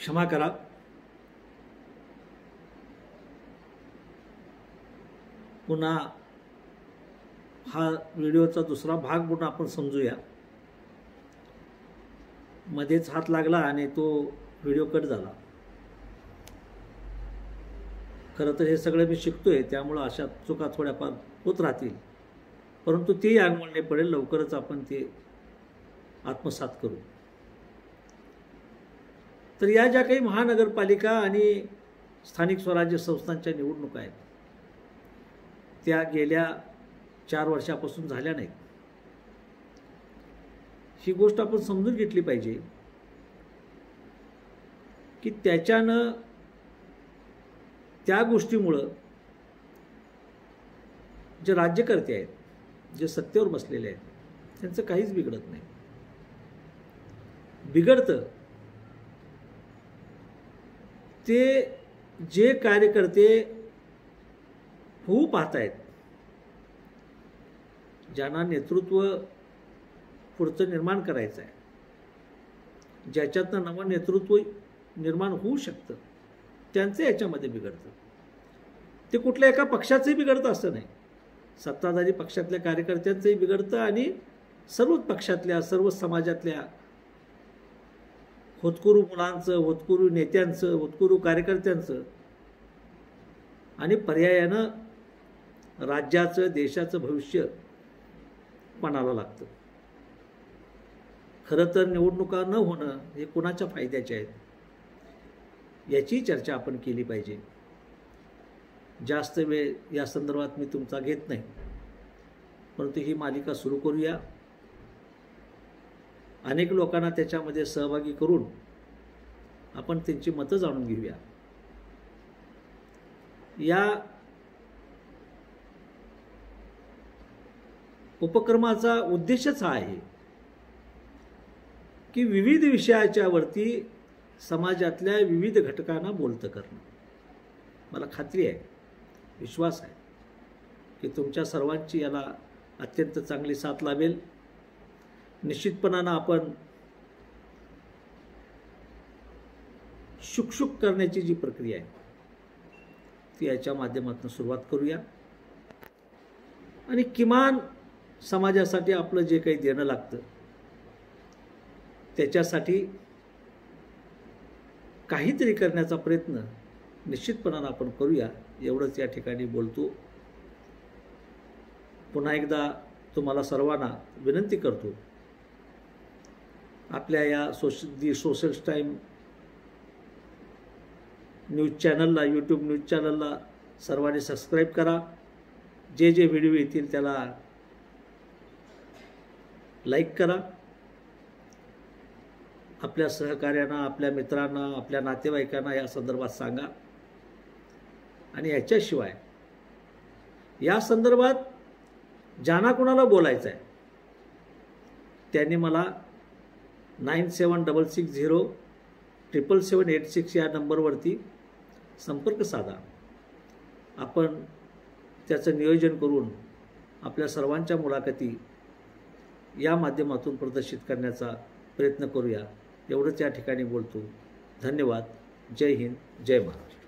क्षमा करा। पुन्हा हा व्हिडिओचा दुसरा भाग पुन्हा आपण समजूया। मध्येच हात लागला आणि तो व्हिडिओ कट झाला। खरं तर हे सगळं मी शिकतोय, त्यामुळे अशा चुका थोड्याफार होत राहतील, परंतु ते अंगवळणी पडेल। लवकरच आपण ते आत्मसात करू। तर या ज्या काही महानगरपालिका आणि स्थानिक स्वराज्य संस्थांच्या निवडणुका आहेत, त्या गेल्या 4 वर्षापासून झाल्या नाहीत। ही गोष्ट आपण समजून घेतली पाहिजे की त्याच्यानं त्या गोष्टीमुळं जे राज्यकर्ते आहेत, जे सत्तेवर बसलेले आहेत, त्यांचं काहीच बिघडत नाही। बिघडतं ते जे कार्यकर्ते होऊ पाहतायत, ज्यांना नेतृत्व पुढचं निर्माण करायचं आहे, ज्याच्यातनं नवं नेतृत्व निर्माण होऊ शकतं, त्यांचं याच्यामध्ये बिघडतं। ते कुठल्या एका पक्षाचंही बिघडतं असं नाही, सत्ताधारी पक्षातल्या कार्यकर्त्यांचंही बिघडतं आणि सर्वच पक्षातल्या, सर्व समाजातल्या होतकरू मुलांचं, होतकरू नेत्यांचं, होतकरू कार्यकर्त्यांचं आणि पर्यायानं राज्याचं, देशाचं भविष्य पणाला लागतं। खरं तर निवडणुका न होणं हे कोणाच्या फायद्याचे आहेत याची चर्चा आपण केली पाहिजे। जास्त वेळ या संदर्भात मी तुमचा घेत नाही, परंतु ही मालिका सुरू करूया। अनेक लोकांना त्याच्यामध्ये सहभागी करून आपण त्यांची मतं जाणून घेऊया। या उपक्रमाचा उद्देशच हा आहे की विविध विषयाच्या वरती समाजातल्या विविध घटकांना बोलतं करणं। मला खात्री आहे, विश्वास आहे की तुमच्या सर्वांची याला अत्यंत चांगली साथ लाभेल। निश्चितपणानं आपण शुकशुक करण्याची जी प्रक्रिया आहे ती याच्या माध्यमातून सुरुवात करूया आणि किमान समाजासाठी आपलं जे काही देणं लागतं त्याच्यासाठी काहीतरी करण्याचा प्रयत्न निश्चितपणानं आपण करूया, एवढंच या ठिकाणी बोलतो। पुन्हा एकदा तुम्हाला सर्वांना विनंती करतो, आपल्या या सोशल टाइम न्यूज चॅनलला, यूट्यूब न्यूज चॅनलला सर्वांनी सबस्क्राईब करा। जे जे व्हिडिओ येतील त्याला लाईक करा। आपल्या सहकार्यांना, आपल्या मित्रांना, आपल्या नातेवाईकांना या संदर्भात सांगा। आणि याच्याशिवाय या संदर्भात ज्यांना कोणाला बोलायचं आहे त्यांनी मला 9766077786 या नंबरवरती संपर्क साधा। आपण त्याचं नियोजन करून आपल्या सर्वांच्या मुलाखती या माध्यमातून प्रदर्शित करण्याचा प्रयत्न करूया, एवढंच या ठिकाणी बोलतो। धन्यवाद। जय हिंद, जय महाराष्ट्र।